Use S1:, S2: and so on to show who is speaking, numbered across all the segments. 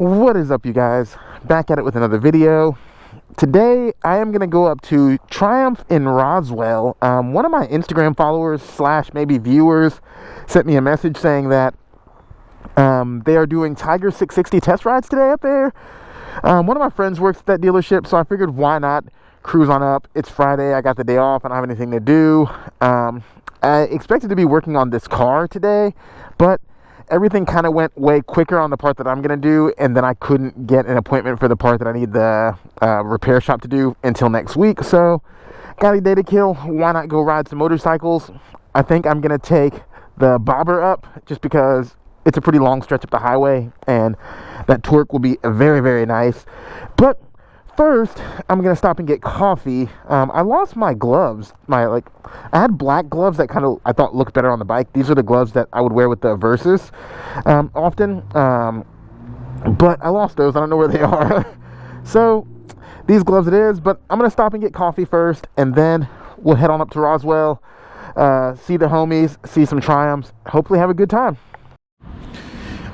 S1: What is up, you guys? Back at it with another video. Today I am gonna go up to Triumph in Roswell. One of my Instagram followers / maybe viewers sent me a message saying that they are doing Tiger 660 test rides today up there. One of my friends works at that dealership, so I figured why not cruise on up. It's Friday, I got the day off, I don't have anything to do. I expected to be working on this car today, but everything kind of went way quicker on the part that I'm going to do, and then I couldn't get an appointment for the part that I need the repair shop to do until next week. So, got a day to kill. Why not go ride some motorcycles? I think I'm going to take the bobber up just because it's a pretty long stretch up the highway, and that torque will be very, very nice. But first, I'm going to stop and get coffee. I lost my gloves. I had black gloves that kind of, I thought, looked better on the bike. These are the gloves that I would wear with the Versus often. But I lost those. I don't know where they are. So, these gloves it is. But I'm going to stop and get coffee first. And then we'll head on up to Roswell. See the homies. See some Triumphs. Hopefully have a good time.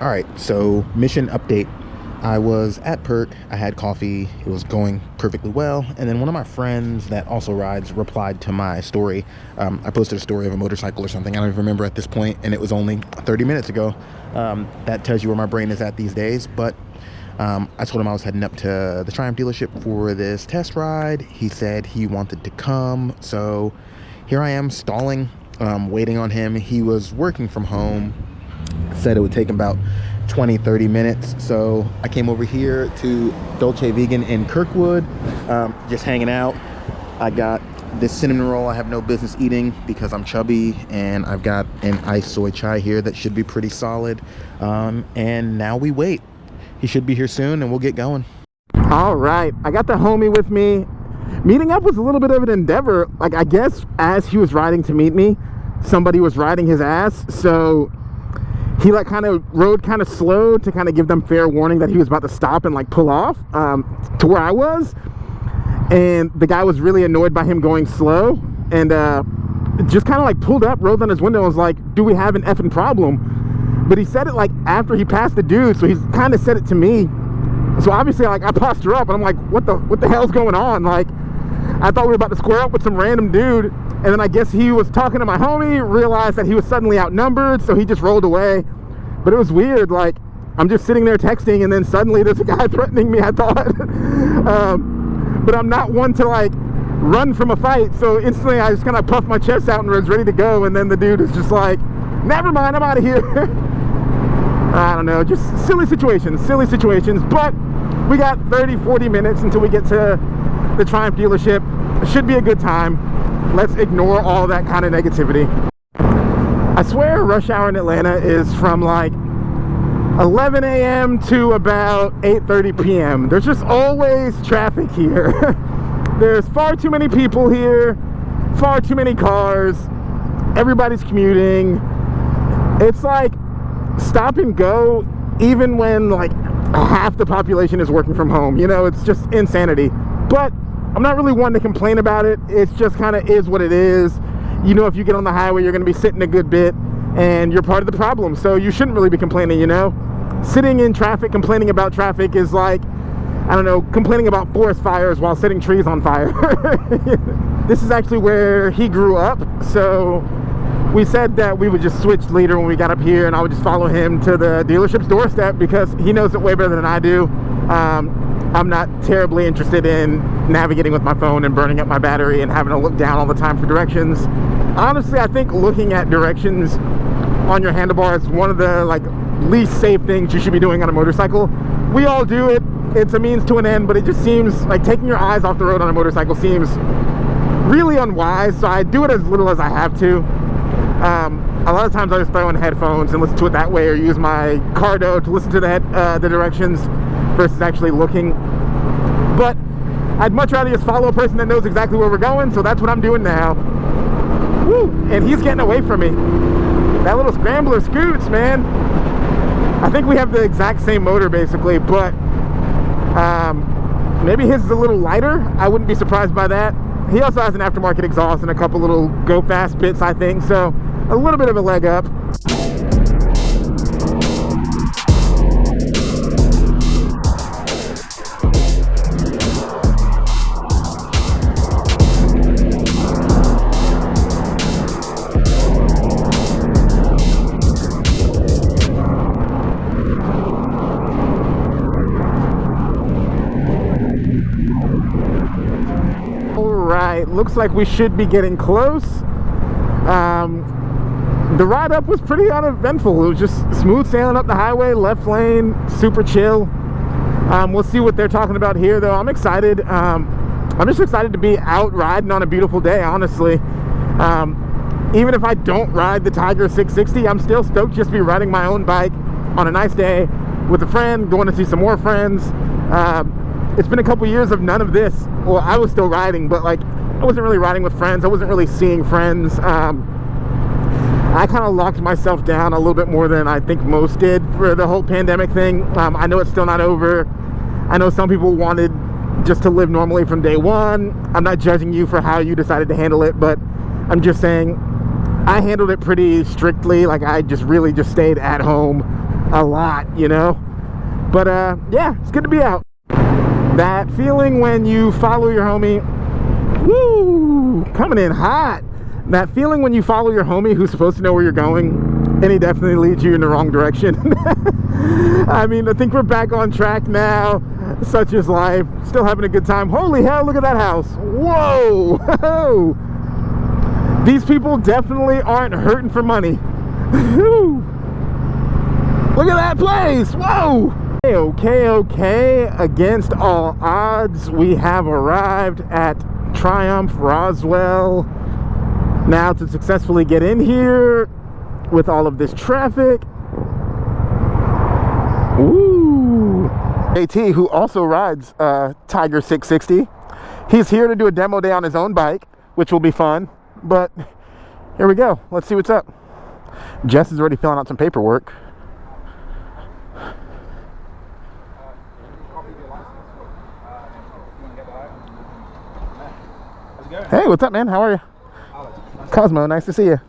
S1: Alright, so mission update. I was at Perk, I had coffee, it was going perfectly well, and then one of my friends that also rides replied to my story. I posted a story of a motorcycle or something, I don't even remember at this point, and it was only 30 minutes ago. That tells you where my brain is at these days, but I told him I was heading up to the Triumph dealership for this test ride. He said he wanted to come, so here I am stalling, waiting on him. He was working from home, said it would take him about 20-30 minutes, so I came over here to Dolce Vegan in Kirkwood, just hanging out. I got this cinnamon roll I have no business eating because I'm chubby, and I've got an iced soy chai here that should be pretty solid, and now we wait. He should be here soon and we'll get going. All right, I got the homie with me. Meeting up was a little bit of an endeavor. Like, I guess as he was riding to meet me, somebody was riding his ass, so he kind of rode kind of slow to kind of give them fair warning that he was about to stop and pull off to where I was. And the guy was really annoyed by him going slow, and just kind of pulled up, rolled on his window, and was like, "Do we have an effing problem?" But he said it after he passed the dude, so he's kind of said it to me. So obviously I posture up and I'm like, what the hell's going on? I thought we were about to square up with some random dude, and then I guess he was talking to my homie, realized that he was suddenly outnumbered, so he just rolled away. But it was weird. I'm just sitting there texting, and then suddenly there's a guy threatening me, I thought. But I'm not one to run from a fight, so instantly I just kind of puffed my chest out and was ready to go, and then the dude is just like, never mind, I'm out of here. I don't know, just silly situations, but we got 30-40 minutes until we get to the Triumph dealership. It should be a good time. Let's ignore all that kind of negativity. I swear rush hour in Atlanta is from 11 a.m. to about 8:30 p.m. There's just always traffic here. There's far too many people here, far too many cars, everybody's commuting. It's stop and go even when half the population is working from home. It's just insanity. But I'm not really one to complain about it. It's just kind of is what it is. If you get on the highway, you're going to be sitting a good bit, and you're part of the problem, so you shouldn't really be complaining. Sitting in traffic complaining about traffic is I don't know, complaining about forest fires while setting trees on fire. This is actually where he grew up, so we said that we would just switch later when we got up here, and I would just follow him to the dealership's doorstep because he knows it way better than I do. I'm not terribly interested in navigating with my phone and burning up my battery and having to look down all the time for directions. Honestly, I think looking at directions on your handlebar is one of the least safe things you should be doing on a motorcycle. We all do it. It's a means to an end, but it just seems like taking your eyes off the road on a motorcycle seems really unwise, so I do it as little as I have to. A lot of times I just throw in headphones and listen to it that way, or use my Cardo to listen to the directions versus actually looking. But I'd much rather just follow a person that knows exactly where we're going, so that's what I'm doing now. Woo! And he's getting away from me. That little scrambler scoots, man. I think we have the exact same motor basically, but maybe his is a little lighter. I wouldn't be surprised by that. He also has an aftermarket exhaust and a couple little go fast bits, I think, so a little bit of a leg up. it looks like we should be getting close. The ride up was pretty uneventful. It was just smooth sailing up the highway, left lane, super chill. We'll see what they're talking about here, though. I'm excited. I'm just excited to be out riding on a beautiful day, honestly. Even if I don't ride the Tiger 660, I'm still stoked just to be riding my own bike on a nice day with a friend, going to see some more friends. It's been a couple years of none of this. Well, I was still riding, but like I wasn't really riding with friends. I wasn't really seeing friends. I kind of locked myself down a little bit more than I think most did for the whole pandemic thing. I know it's still not over. I know some people wanted just to live normally from day one. I'm not judging you for how you decided to handle it, but I'm just saying I handled it pretty strictly. Like I just really just stayed at home a lot, you know. But yeah, it's good to be out. That feeling when you follow your homie, woo, coming in hot. That feeling when you follow your homie who's supposed to know where you're going and he definitely leads you in the wrong direction. I mean, I think we're back on track now. Such is life. Still having a good time. Holy hell, look at that house. Whoa. These people definitely aren't hurting for money. Look at that place. Whoa. Okay. Against all odds, we have arrived at Triumph Roswell. Now to successfully get in here with all of this traffic. Ooh. JT, who also rides Tiger 660, he's here to do a demo day on his own bike, which will be fun. But here we go. Let's see what's up. Jess is already filling out some paperwork. Hey, what's up, man? How are you? Cosmo, nice to see you.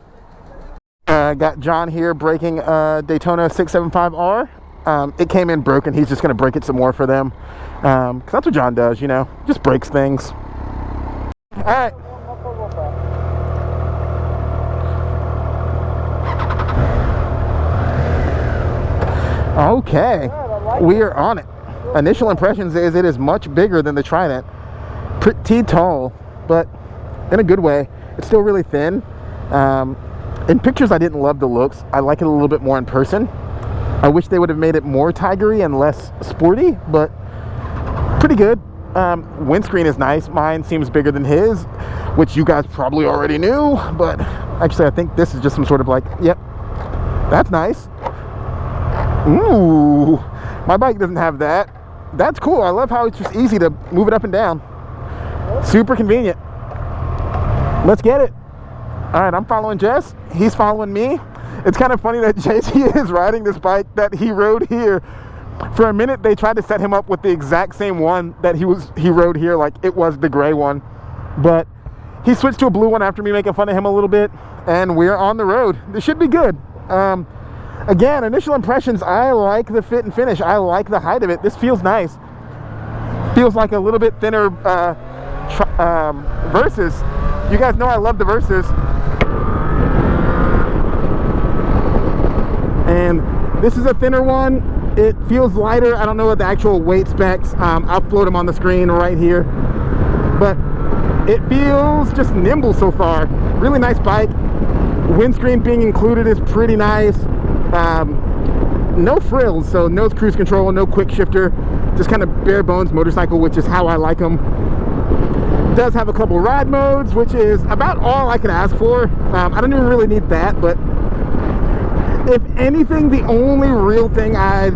S1: Got John here breaking Daytona 675R. It came in broken. He's just going to break it some more for them. Because that's what John does, you know. Just breaks things. All right. Okay. We are on it. Initial impressions is it is much bigger than the Trident. Pretty tall, but in a good way. It's still really thin. In pictures, I didn't love the looks. I like it a little bit more in person. I wish they would have made it more tigery and less sporty, but pretty good. Windscreen is nice. Mine seems bigger than his, which you guys probably already knew, but actually I think this is just some sort of like, yep, that's nice. Ooh, my bike doesn't have that. That's cool. I love how it's just easy to move it up and down. Super convenient. Let's get it. All right, I'm following Jess. He's following me. It's kind of funny that JT is riding this bike that he rode here. For a minute, they tried to set him up with the exact same one that he rode here, like it was the gray one. But he switched to a blue one after me making fun of him a little bit, and we're on the road. This should be good. Again, initial impressions, I like the fit and finish. I like the height of it. This feels nice. Feels like a little bit thinner Versus. You guys know I love the Versus. And this is a thinner one. It feels lighter. I don't know what the actual weight specs. I'll float them on the screen right here. But it feels just nimble so far. Really nice bike. Windscreen being included is pretty nice. No frills, so no cruise control, no quick shifter. Just kind of bare bones motorcycle, which is how I like them. Does have a couple ride modes, which is about all I can ask for. I don't even really need that, but if anything, the only real thing I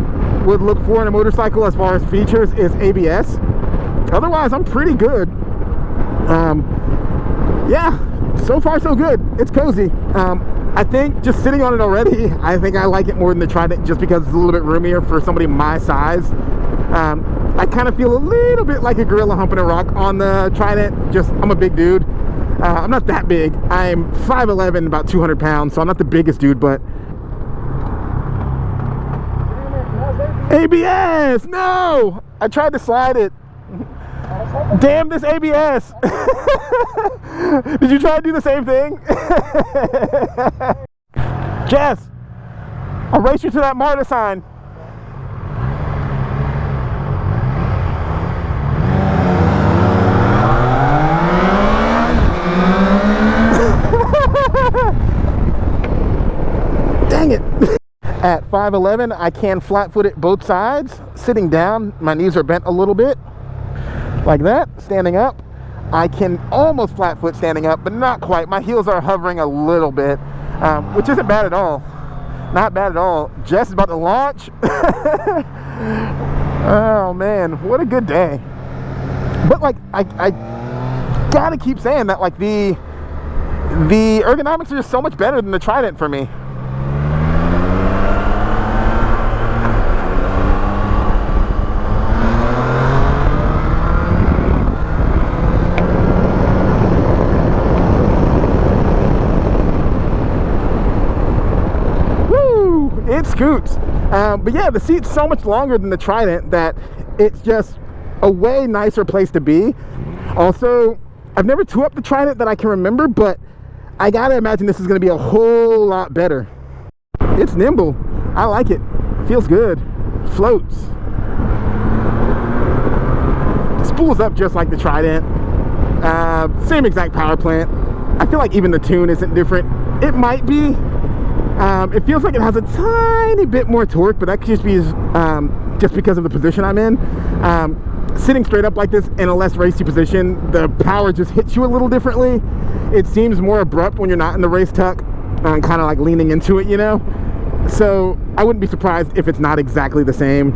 S1: would look for in a motorcycle as far as features is ABS. Otherwise, I'm pretty good. Yeah, so far so good. It's cozy. I think just sitting on it already, I think I like it more than the Trident just because it's a little bit roomier for somebody my size. I kind of feel a little bit like a gorilla humping a rock on the Trident. Just, I'm a big dude. I'm not that big. I'm 5'11", about 200 pounds, so I'm not the biggest dude, but ABS! No! I tried to slide it. Damn this ABS! Did you try to do the same thing? Jess! I'll race you to that MARTA sign. At 5'11", I can flat-foot it both sides. Sitting down, my knees are bent a little bit, like that. Standing up, I can almost flat-foot standing up, but not quite. My heels are hovering a little bit, which isn't bad at all. Not bad at all. Jess is about to launch. Oh man, what a good day. But like, I gotta keep saying that, like, the ergonomics are just so much better than the Trident for me. It scoots. But yeah, the seat's so much longer than the Trident that it's just a way nicer place to be. Also, I've never tore up the Trident that I can remember, but I gotta imagine this is gonna be a whole lot better. It's nimble. I like it. Feels good. Floats. Spools up just like the Trident. Same exact power plant. I feel like even the tune isn't different. It might be. It feels like it has a tiny bit more torque, but that could just be just because of the position I'm in. Sitting straight up like this in a less racy position, the power just hits you a little differently. It seems more abrupt when you're not in the race tuck, kind of like leaning into it, you know? So I wouldn't be surprised if it's not exactly the same.
S2: Is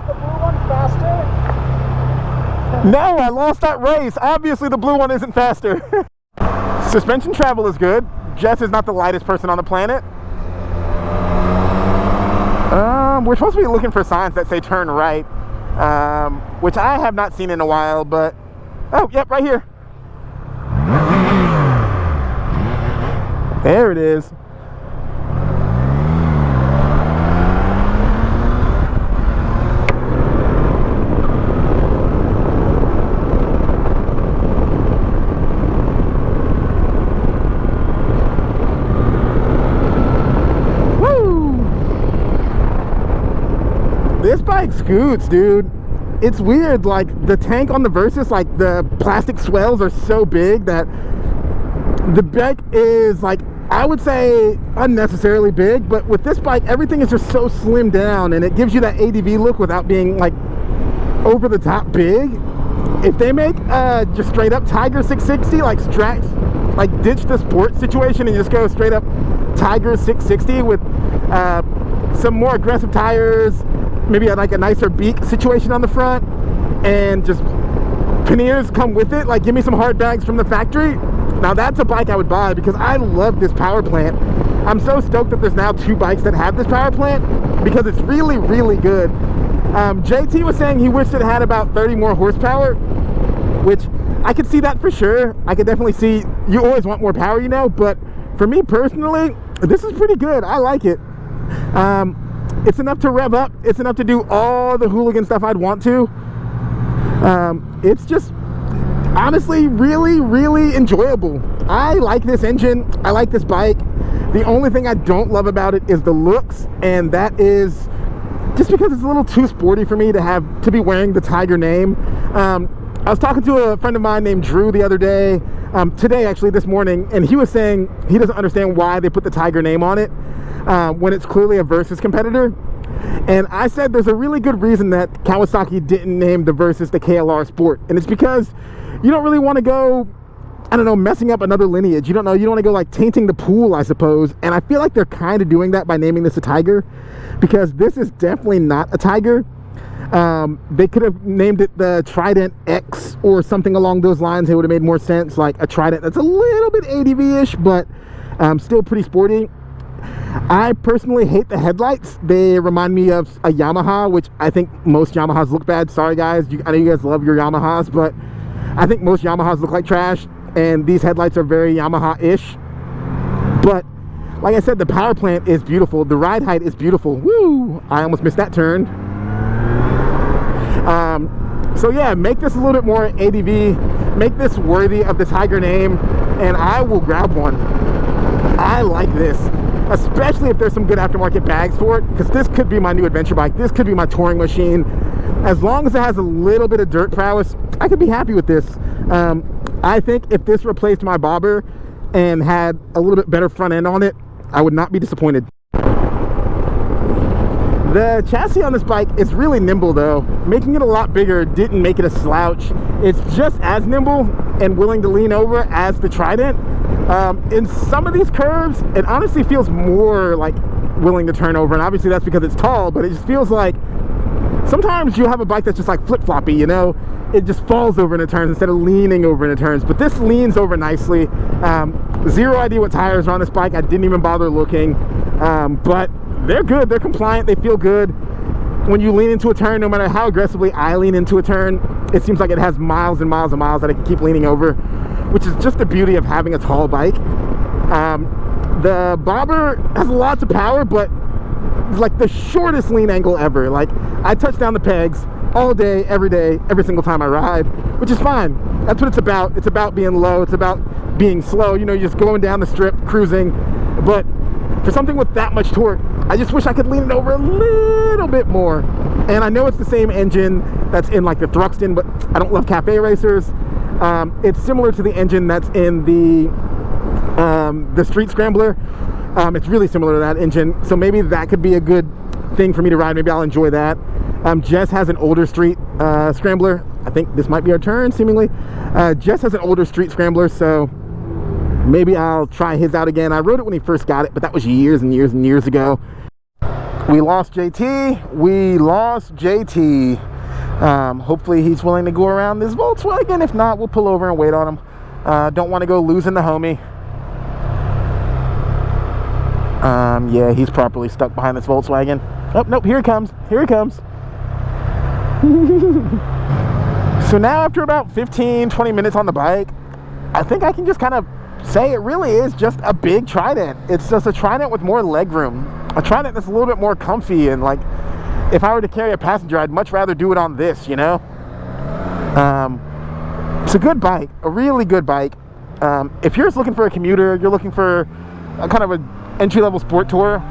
S2: the blue one faster?
S1: No, I lost that race. Obviously the blue one isn't faster. Suspension travel is good. Jess is not the lightest person on the planet. We're supposed to be looking for signs that say turn right, which I have not seen in a while, but oh, yep, right here. There it is. This bike scoots, dude. It's weird, like the tank on the Versus, like the plastic swells are so big that the bike is, like, I would say unnecessarily big, but with this bike everything is just so slimmed down and it gives you that ADV look without being like over the top big. If they make just straight up Tiger 660, like ditch the sport situation and just go straight up Tiger 660 with some more aggressive tires, maybe like a nicer beak situation on the front, and just panniers come with it, like give me some hard bags from the factory. Now that's a bike I would buy because I love this power plant. I'm so stoked that there's now 2 bikes that have this power plant because it's really, really good. JT was saying he wished it had about 30 more horsepower, which I could see that for sure. I could definitely see, you always want more power, you know, but for me personally, this is pretty good. I like it. It's enough to rev up. It's enough to do all the hooligan stuff I'd want to. It's just honestly really, really enjoyable. I like this engine. I like this bike. The only thing I don't love about it is the looks, and that is just because it's a little too sporty for me to be wearing the Tiger name. I was talking to a friend of mine named Drew the other day, today actually, this morning, and he was saying he doesn't understand why they put the Tiger name on it when it's clearly a Versus competitor. And I said there's a really good reason that Kawasaki didn't name the Versus the KLR Sport, and it's because you don't really want to go, I don't know, messing up another lineage. You don't want to go like tainting the pool, I suppose. And I feel like they're kind of doing that by naming this a Tiger, because this is definitely not a Tiger. They could have named it the Trident X or something along those lines. It would have made more sense, like a Trident that's a little bit ADV-ish, but still pretty sporty. I personally hate the headlights. They remind me of a Yamaha, which I think most Yamahas look bad. Sorry guys, I know you guys love your Yamahas, but I think most Yamahas look like trash, and these headlights are very Yamaha-ish. But like I said, the power plant is beautiful. The ride height is beautiful. Woo! I almost missed that turn. So yeah, make this a little bit more ADV, make this worthy of the Tiger name, and I will grab one. I like this, especially if there's some good aftermarket bags for it, because this could be my new adventure bike. This could be my touring machine. As long as it has a little bit of dirt prowess, I could be happy with this. I think if this replaced my bobber and had a little bit better front end on it, I would not be disappointed. The chassis on this bike is really nimble though. Making it a lot bigger didn't make it a slouch. It's just as nimble and willing to lean over as the Trident. In some of these curves, it honestly feels more like willing to turn over, and obviously that's because it's tall, but it just feels like sometimes you have a bike that's just like flip-floppy, you know? It just falls over in the turns instead of leaning over in the turns, but this leans over nicely. Zero idea what tires are on this bike. I didn't even bother looking, but they're good, they're compliant, they feel good. When you lean into a turn, no matter how aggressively I lean into a turn, it seems like it has miles and miles and miles that I can keep leaning over, which is just the beauty of having a tall bike. The bobber has lots of power, but it's like the shortest lean angle ever. Like, I touch down the pegs all day, every single time I ride, which is fine. That's what it's about. It's about being low. It's about being slow. You know, you're just going down the strip, cruising. But for something with that much torque, I just wish I could lean it over a little bit more. And I know it's the same engine that's in like the Thruxton, but I don't love cafe racers. It's similar to the engine that's in the Street Scrambler. It's really similar to that engine, so maybe that could be a good thing for me to ride. Maybe I'll enjoy that. Jess has an older Street Scrambler. I think this might be our turn, seemingly. Jess has an older Street Scrambler, so maybe I'll try his out again. I rode it when he first got it, but that was years and years and years ago. We lost JT. We lost JT. Hopefully he's willing to go around this Volkswagen. If not, we'll pull over and wait on him. Don't want to go losing the homie. Yeah, he's properly stuck behind this Volkswagen. Oh, nope, here he comes. Here he comes. So now after about 15-20 minutes on the bike, I think I can just kind of say it really is just a big Trident. It's just a Trident with more legroom. A Trident that's a little bit more comfy, and like, if I were to carry a passenger, I'd much rather do it on this, you know? It's a good bike, a really good bike. If you're just looking for a commuter, you're looking for a kind of a entry-level sport tour,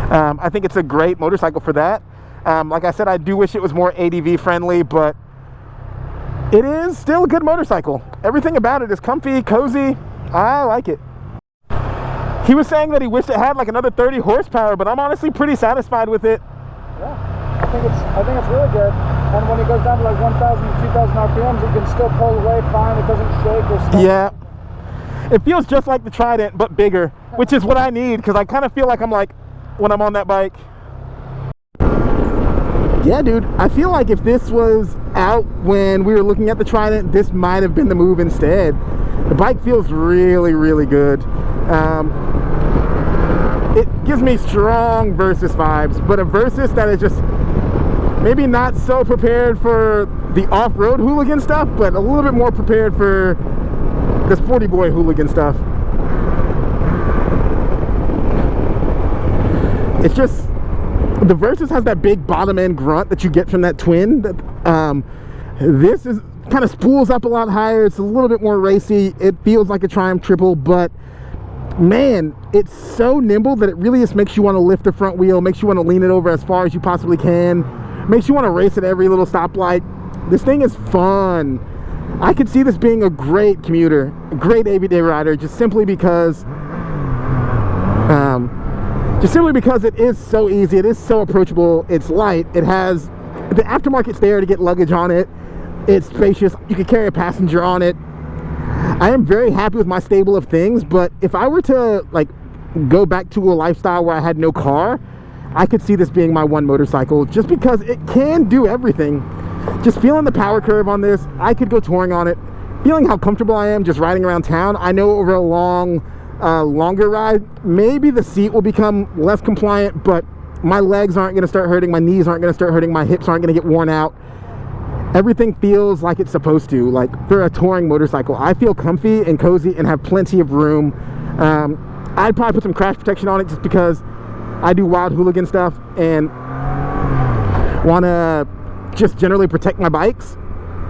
S1: I think it's a great motorcycle for that. Like I said, I do wish it was more ADV friendly, but it is still a good motorcycle. Everything about it is comfy, cozy. I like it. He was saying that he wished it had like another 30 horsepower, but I'm honestly pretty satisfied with it.
S2: Yeah, I think it's really good. And when it goes down to like 1,000 to 2,000 RPMs, you can still pull away fine. It doesn't shake or stuff.
S1: Yeah. It feels just like the Trident, but bigger, which is what I need, because I kind of feel like I'm like, when I'm on that bike. Yeah, dude, I feel like if this was out when we were looking at the Trident, this might have been the move instead. The bike feels really, really good. It gives me strong Versus vibes, but a Versus that is just maybe not so prepared for the off-road hooligan stuff, but a little bit more prepared for the sporty boy hooligan stuff. It's just, the Versus has that big bottom end grunt that you get from that twin. This is kind of spools up a lot higher. It's a little bit more racy. It feels like a Triumph triple, but man, it's so nimble that it really just makes you want to lift the front wheel, makes you want to lean it over as far as you possibly can, makes you want to race at every little stoplight. This thing is fun. I could see this being a great commuter, a great everyday rider, just simply because it is so easy, it is so approachable, it's light, it has the aftermarket's there to get luggage on it, it's spacious, you can carry a passenger on it. I am very happy with my stable of things, but if I were to like go back to a lifestyle where I had no car, I could see this being my one motorcycle, just because it can do everything. Just feeling the power curve on this, I could go touring on it. Feeling how comfortable I am just riding around town. I know over a longer ride, maybe the seat will become less compliant, but my legs aren't going to start hurting, my knees aren't going to start hurting, my hips aren't going to get worn out. Everything feels like it's supposed to. Like, for a touring motorcycle, I feel comfy and cozy and have plenty of room. I'd probably put some crash protection on it just because I do wild hooligan stuff and want to just generally protect my bikes.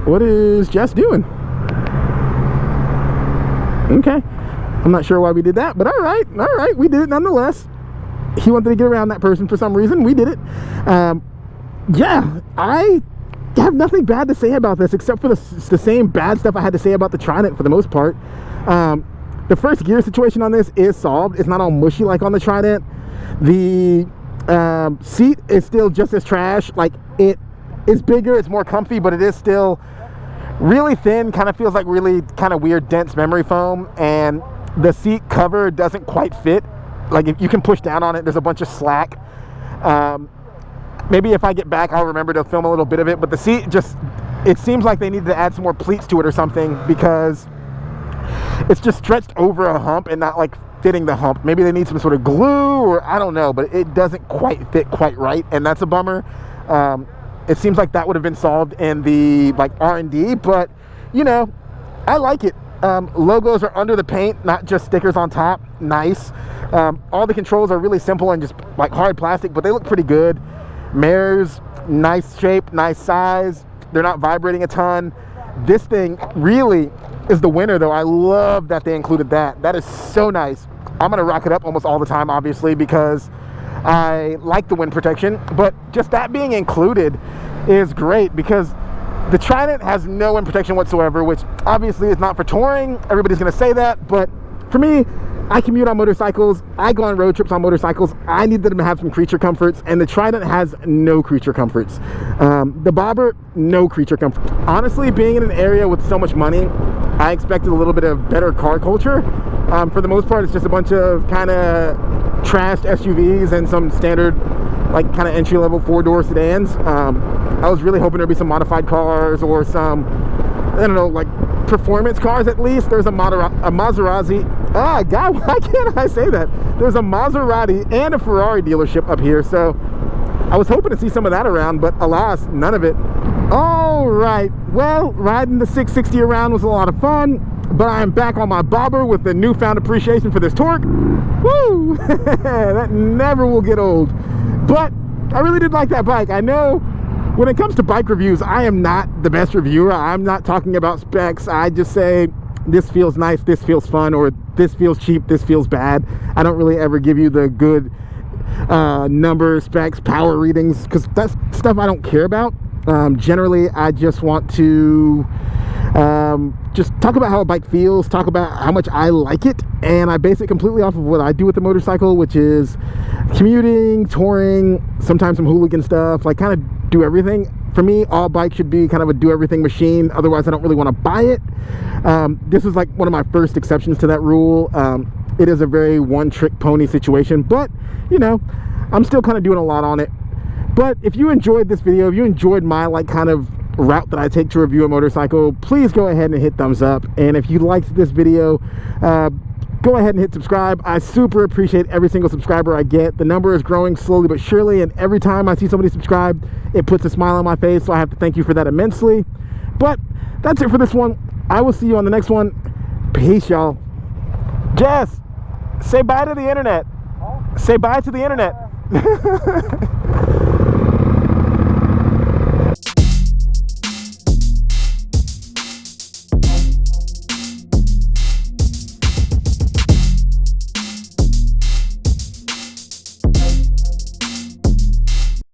S1: What is Jess doing? Okay, I'm not sure why we did that, but all right, we did it nonetheless. He wanted to get around that person for some reason. We did it. Yeah, I have nothing bad to say about this except for the same bad stuff I had to say about the Trident for the most part. the first gear situation on this is solved. It's not all mushy like on the Trident. The seat is still just as trash. Like, it is bigger, it's more comfy, but it is still really thin. Kind of feels like really kind of weird dense memory foam, and the seat cover doesn't quite fit. Like, if you can push down on it, there's a bunch of slack. Maybe if I get back, I'll remember to film a little bit of it, but the seat just, it seems like they needed to add some more pleats to it or something, because it's just stretched over a hump and not like fitting the hump. Maybe they need some sort of glue, or I don't know, but it doesn't quite fit quite right, and that's a bummer. It seems like that would have been solved in the like R&D, but you know, I like it. Logos are under the paint, not just stickers on top. Nice. All the controls are really simple and just like hard plastic, but they look pretty good. Mirrors, nice shape, nice size. They're not vibrating a ton. This thing really is the winner though. I love that they included that. That is so nice. I'm gonna rock it up almost all the time, obviously, because I like the wind protection, but just that being included is great, because the Trident has no wind protection whatsoever, which obviously is not for touring. Everybody's gonna say that, but for me, I commute on motorcycles, I go on road trips on motorcycles, I need them to have some creature comforts, and the Trident has no creature comforts. The Bobber, no creature comfort. Honestly, being in an area with so much money, I expected a little bit of better car culture. For the most part, it's just a bunch of kind of trashed SUVs and some standard, like, kind of entry-level four-door sedans. I was really hoping there'd be some modified cars or some, I don't know, like performance cars at least. There's a Maserati. Ah, God, why can't I say that? There's a Maserati and a Ferrari dealership up here, so I was hoping to see some of that around, but alas, none of it. All right, well, riding the 660 around was a lot of fun, but I'm back on my bobber with the newfound appreciation for this torque. Woo! That never will get old. But I really did like that bike. I know when it comes to bike reviews, I am not the best reviewer. I'm not talking about specs. I just say, this feels nice, this feels fun, or this feels cheap, this feels bad. I don't really ever give you the good numbers, specs, power readings, because that's stuff I don't care about. Generally, I just want to just talk about how a bike feels, talk about how much I like it, and I base it completely off of what I do with the motorcycle, which is commuting, touring, sometimes some hooligan stuff, like kind of do everything. For me, all bikes should be kind of a do-everything machine, otherwise I don't really want to buy it. This is like one of my first exceptions to that rule. It is a very one-trick pony situation, but you know, I'm still kind of doing a lot on it. But if you enjoyed this video, if you enjoyed my like kind of route that I take to review a motorcycle, please go ahead and hit thumbs up. And if you liked this video, go ahead and hit subscribe. I super appreciate every single subscriber I get. The number is growing slowly but surely, and every time I see somebody subscribe, it puts a smile on my face, so I have to thank you for that immensely. But that's it for this one. I will see you on the next one. Peace, y'all. Jess, say bye to the internet. Say bye to the internet.